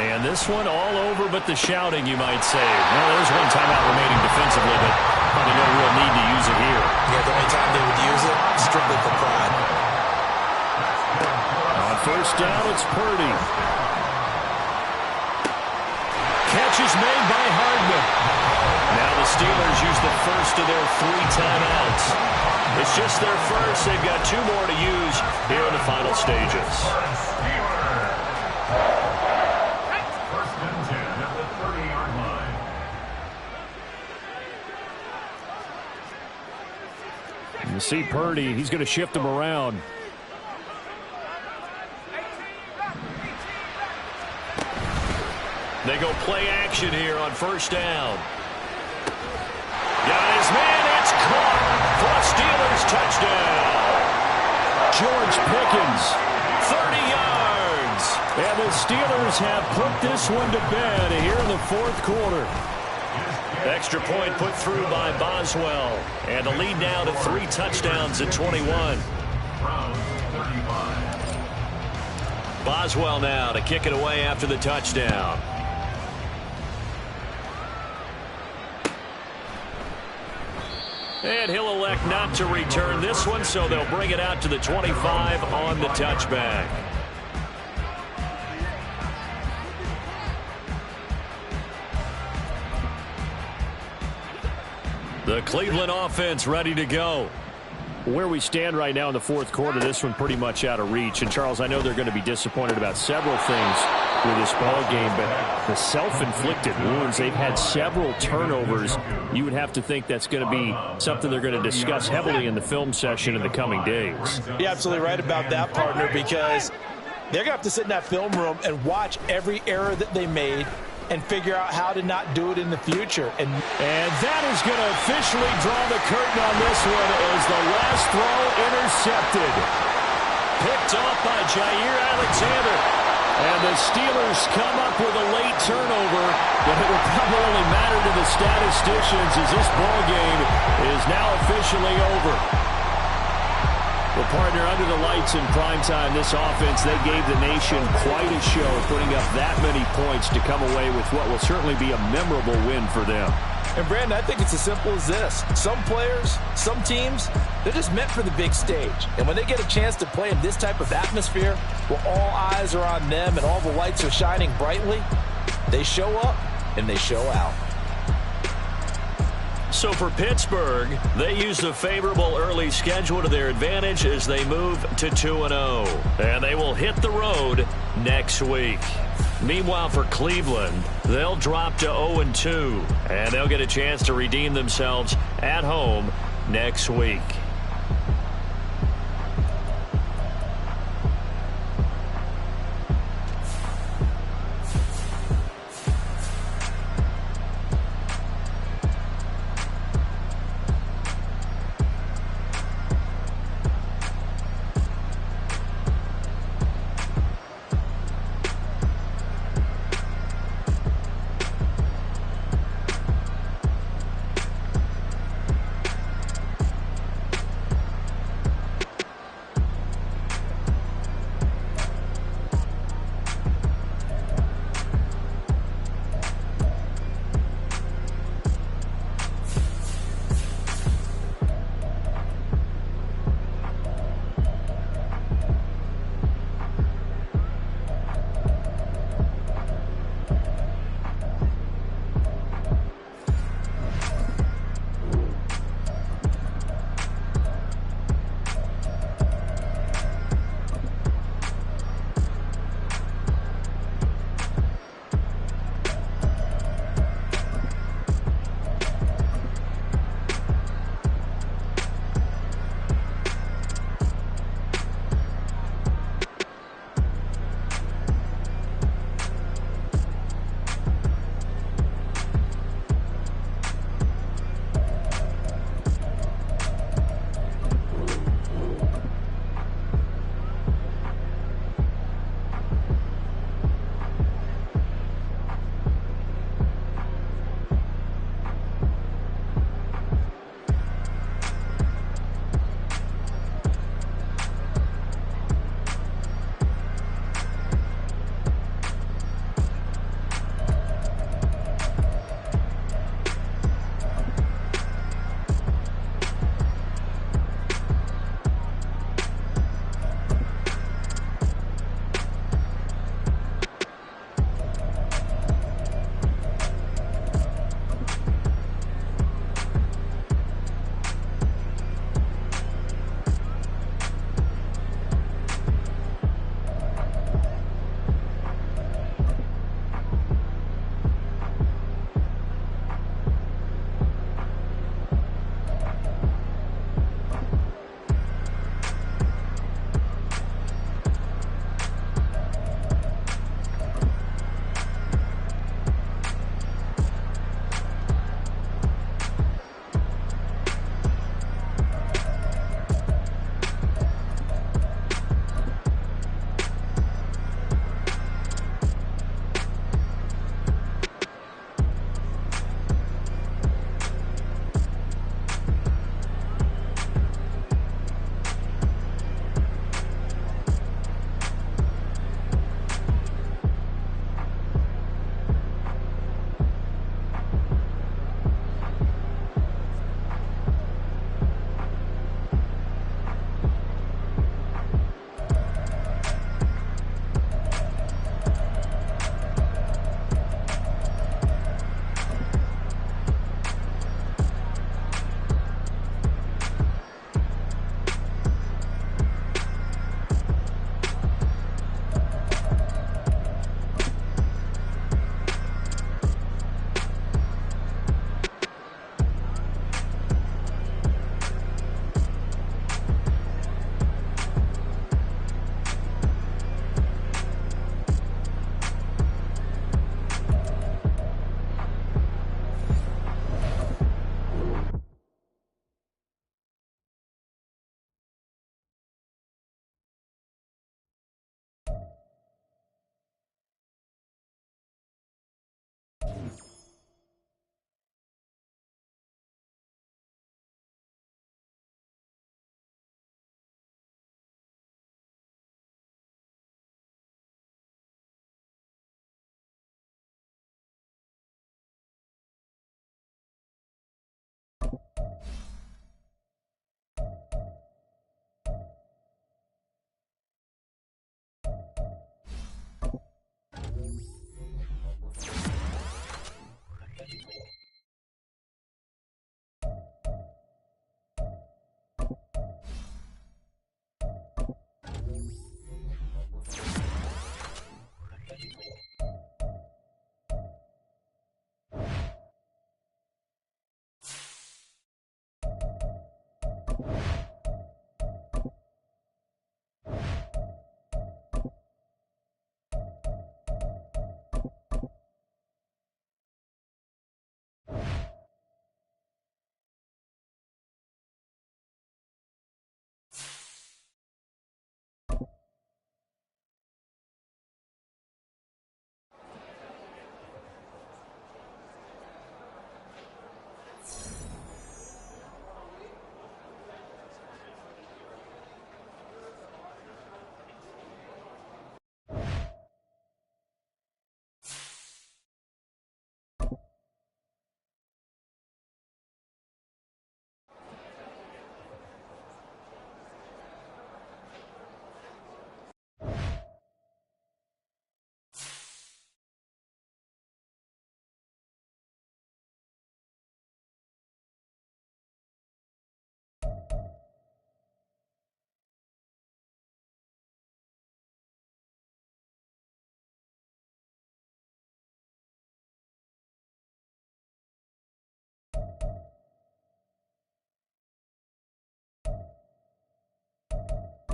C: And this one all over but the shouting, you might say. Well, there's 1 timeout remaining defensively, but probably no real need to use it here.
B: Yeah, the only time they would use it, strictly for pride.
A: On 1st down, it's Purdy.
C: Catch is made by Hardman. Now the Steelers use the first of their 3 timeouts. It's just their first. They've got 2 more to use here in the final stages.
A: You see Purdy, he's going to shift them around.
C: They go play action here on 1st down. Got his man, it's caught for a Steelers touchdown.
A: George Pickens.
C: 30 yards.
A: And the Steelers have put this one to bed here in the 4th quarter.
C: Extra point put through by Boswell. And the lead now to 3 touchdowns at 21. Boswell now to kick it away after the touchdown. And he'll elect not to return this one, so they'll bring it out to the 25 on the touchback. The Cleveland offense ready to go.
A: Where we stand right now in the 4th quarter, this one pretty much out of reach. And, Charles, I know they're going to be disappointed about several things with this ball game, but the self-inflicted wounds, they've had several turnovers. You would have to think that's going to be something they're going to discuss heavily in the film session in the coming days.
B: You're absolutely right about that, partner, because they're going to have to sit in that film room and watch every error that they made and figure out how to not do it in the future. And
A: that is going to officially draw the curtain on this one as the last throw intercepted.
C: Picked off by Jair Alexander.
A: And the Steelers come up with a late turnover, but it will probably only matter to the statisticians as this ball game is now officially over. Well, partner, under the lights in primetime, this offense, they gave the nation quite a show, putting up that many points to come away with what will certainly be a memorable win for them.
B: And Brandon, I think it's as simple as this. Some players, some teams, they're just meant for the big stage. And when they get a chance to play in this type of atmosphere, where all eyes are on them and all the lights are shining brightly, they show up and they show out.
C: So for Pittsburgh, they use a favorable early schedule to their advantage as they move to 2-0. And they will hit the road next week. Meanwhile, for Cleveland, they'll drop to 0-2, and they'll get a chance to redeem themselves at home next week.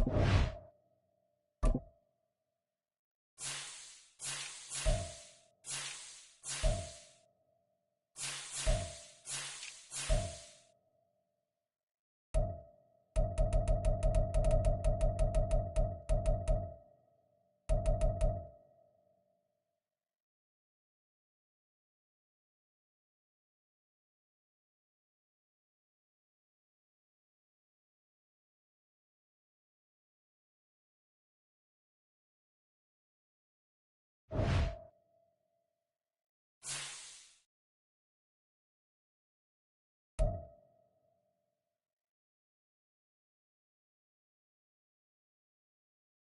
F: go.